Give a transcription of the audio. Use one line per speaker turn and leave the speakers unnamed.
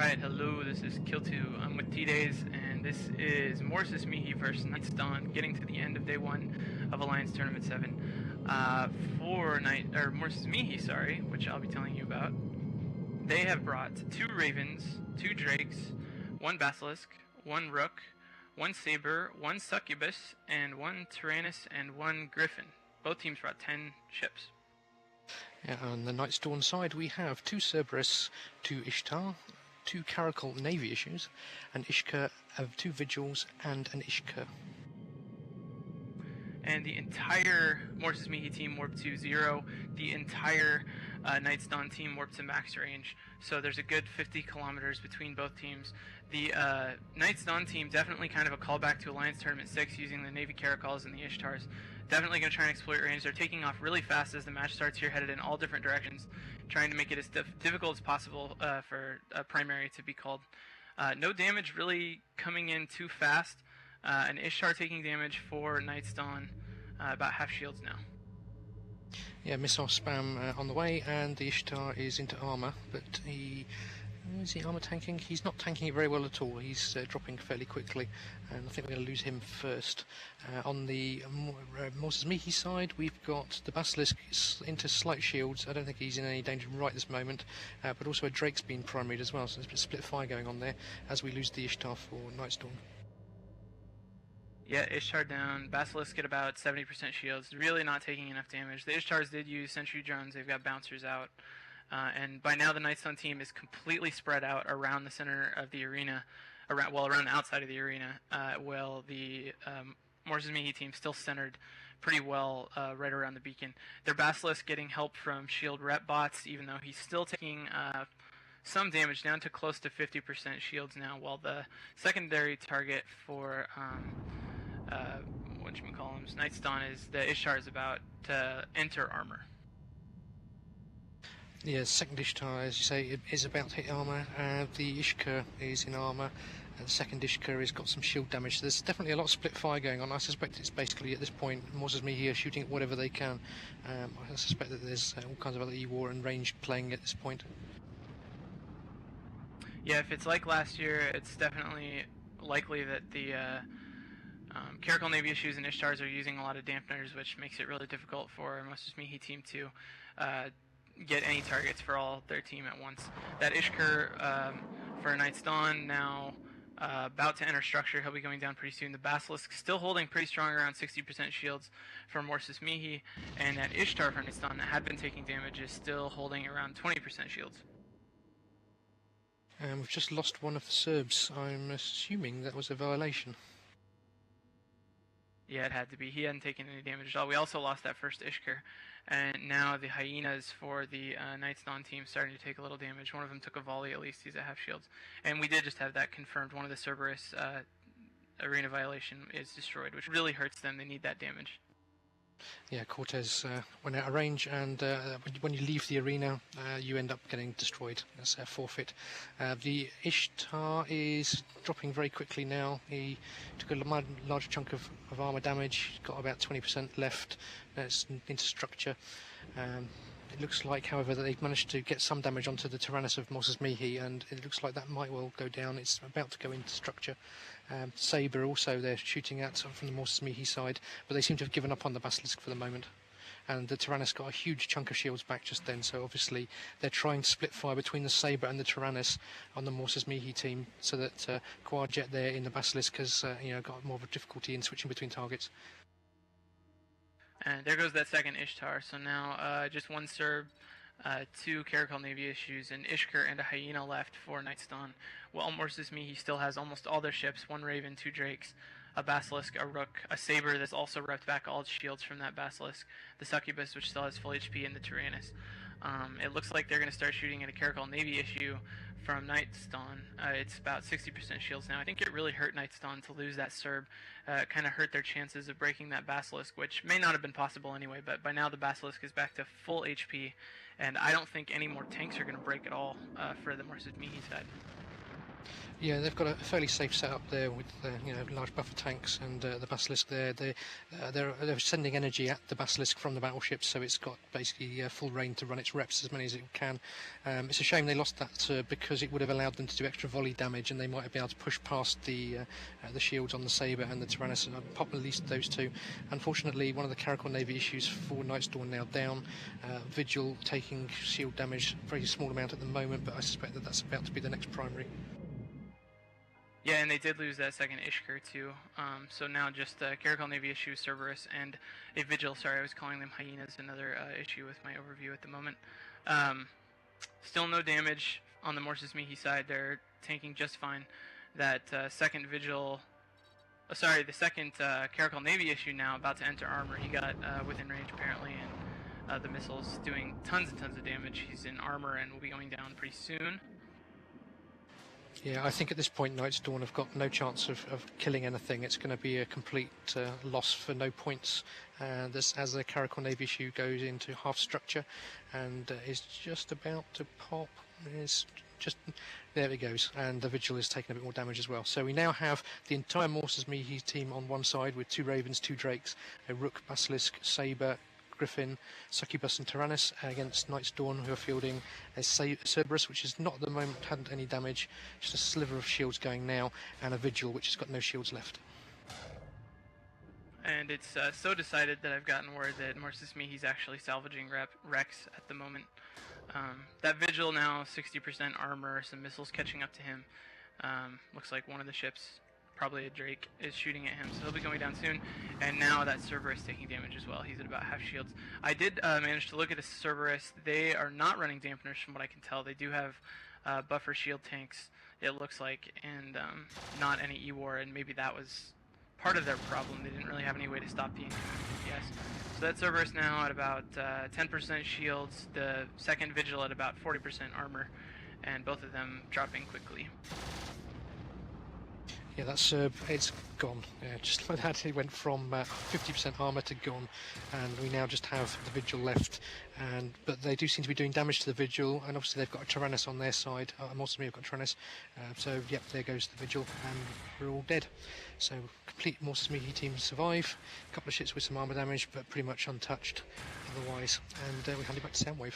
Alright, hello, this is Kill2. I'm with T-Days, and this is Morsus Mihi versus Night's Dawn, getting to the end of day 1 of Alliance Tournament 7. Morsus Mihi, sorry, which I'll be telling you about, they have brought 2 Ravens, 2 Drakes, 1 Basilisk, 1 Rook, 1 Saber, 1 Succubus, and 1 Tyrannus, and 1 Griffin. Both teams brought 10 ships.
Yeah, on the Night's Dawn side, we have 2 Cerberus, 2 Ishtar, 2 Caracal Navy issues, an Ishka of 2 Vigils, and an Ishka.
And the entire Morsus Mihi team warped to 0. The entire Night's Dawn team warped to max range. So there's a good 50 kilometers between both teams. The Night's Dawn team, definitely kind of a callback to Alliance Tournament 6 using the Navy Caracals and the Ishtars. Definitely going to try and exploit range. They're taking off really fast as the match starts here, headed in all different directions, trying to make it as difficult as possible for a primary to be called. No damage really coming in too fast. An Ishtar taking damage for Night's Dawn, about half shields now.
Yeah, missile spam on the way, and the Ishtar is into armour, but is he armour tanking? He's not tanking it very well at all. He's dropping fairly quickly, and I think we're going to lose him first. On the Morsus Mihi side, we've got the Basilisk into slight shields. I don't think he's in any danger right this moment, but also a Drake's been primaried as well, so there's a bit of split fire going on there as we lose the Ishtar for Night's Dawn.
Yeah, Ishtar down. Basilisk at about 70% shields. Really not taking enough damage. The Ishtars did use sentry drones. They've got bouncers out. And by now the Night's Dawn team is completely spread out around the center of the arena. Around the outside of the arena. While the Morsus Mihi team still centered pretty well right around the beacon. Their Basilisk getting help from shield rep bots, even though he's still taking some damage, down to close to 50% shields now, while the secondary target for Night's Dawn is the Ishtar is about to enter armor.
Yeah, second Ishtar, as you say, is about to hit armour. The Ishka is in armour. The second Ishka has got some shield damage. So there's definitely a lot of split fire going on. I suspect it's basically at this point Morsus Mihi are shooting at whatever they can. I suspect that there's all kinds of other E-War and range playing at this point.
Yeah, if it's like last year, it's definitely likely that the Caracal Navy issues and Ishtars are using a lot of dampeners, which makes it really difficult for Morsus Mihi team to get any targets for all their team at once. That Ishkur for Night's Dawn now about to enter structure. He'll be going down pretty soon. The Basilisk still holding pretty strong, around 60% shields for Morsus Mihi, and that Ishtar for Night's Dawn that had been taking damage is still holding around 20% shields.
We've just lost one of the Serbs. I'm assuming that was a violation.
Yeah, it had to be. He hadn't taken any damage at all. We also lost that first Ishkar, and now the Hyenas for the Night's Dawn team starting to take a little damage. One of them took a volley, at least he's at half shields. And we did just have that confirmed. One of the Cerberus arena violation is destroyed, which really hurts them. They need that damage.
Yeah, Cortez went out of range, and when you leave the arena, you end up getting destroyed. That's a forfeit. The Ishtar is dropping very quickly now. He took a large chunk of armour damage, got about 20% left. It's into structure. It looks like, however, that they've managed to get some damage onto the Tyrannus of Morsus Mihi, and it looks like that might well go down. It's about to go into structure. Saber also, they're shooting at from the Morsus Mihi side, but they seem to have given up on the Basilisk for the moment. And the Tyrannus got a huge chunk of shields back just then, so obviously they're trying to split fire between the Saber and the Tyrannus on the Morsus Mihi team, so that Quadjet there in the Basilisk has got more of a difficulty in switching between targets.
And there goes that second Ishtar. So now just one Serb, 2 Caracal Navy issues, an Ishkar and a Hyena left for Night's Dawn. Well, Morsus Mihi still has almost all their ships, 1 Raven, 2 Drakes, a Basilisk, a Rook, a Saber that's also repped back all its shields from that Basilisk, the Succubus, which still has full HP, and the Tyrannus. It looks like they're going to start shooting at a Caracal Navy issue from Night's Dawn. It's about 60% shields now. I think it really hurt Night's Dawn to lose that Serb. Kind of hurt their chances of breaking that Basilisk, which may not have been possible anyway, but by now the Basilisk is back to full HP, and I don't think any more tanks are going to break at all for the Morsus Mihi side.
Yeah, they've got a fairly safe setup there with large buffer tanks and the Basilisk there. They're sending energy at the Basilisk from the battleship, so it's got basically full reign to run its reps as many as it can. It's a shame they lost that because it would have allowed them to do extra volley damage, and they might have been able to push past the shields on the Sabre and the Tyrannus and pop at least those two. Unfortunately, one of the Caracol Navy issues for Night's Dawn now down. Vigil taking shield damage, very small amount at the moment, but I suspect that that's about to be the next primary.
Yeah, and they did lose that second Ishkur too. So now just Caracol Navy issue, Cerberus, and a Vigil. Sorry, I was calling them Hyenas. Another issue with my overview at the moment. Still no damage on the Morsus Mihi side. They're tanking just fine. That second Vigil. The second Caracol Navy issue now about to enter armor. He got within range apparently, and the missile's doing tons and tons of damage. He's in armor and will be going down pretty soon.
Yeah, I think at this point Night's Dawn have got no chance of killing anything. It's going to be a complete loss for no points. As the Caracol Navy issue goes into half structure and is just about to pop. There it goes, and the Vigil is taking a bit more damage as well. So we now have the entire Morsus Mihi team on one side with 2 Ravens, 2 Drakes, a Rook, Basilisk, Sabre, Griffin, Succubus and Tyrannus against Night's Dawn, who are fielding a Cerberus, which is not at the moment hadn't any damage, just a sliver of shields going now, and a Vigil, which has got no shields left.
And it's so decided that I've gotten word that Morsus Mihi's actually salvaging Rex at the moment. That Vigil now 60% armor, some missiles catching up to him. Looks like one of the ships, probably a Drake, is shooting at him, so he'll be going down soon. And now that Cerberus taking damage as well. He's at about half shields. I did manage to look at the Cerberus. They are not running dampeners from what I can tell. They do have buffer shield tanks, it looks like, and not any E-War, and maybe that was part of their problem. They didn't really have any way to stop the incoming DPS. So that Cerberus now at about 10% shields, the second Vigil at about 40% armor, and both of them dropping quickly.
Yeah, that's it's gone. Yeah, just like that, it went from 50% armor to gone, and we now just have the Vigil left. But they do seem to be doing damage to the Vigil, and obviously they've got a Tyrannus on their side. Morsus Mihi have got a Tyrannus, so yep, there goes the Vigil, and we're all dead. So complete Morsus Mihi team survive. A couple of ships with some armor damage, but pretty much untouched otherwise. And we hand it back to Soundwave.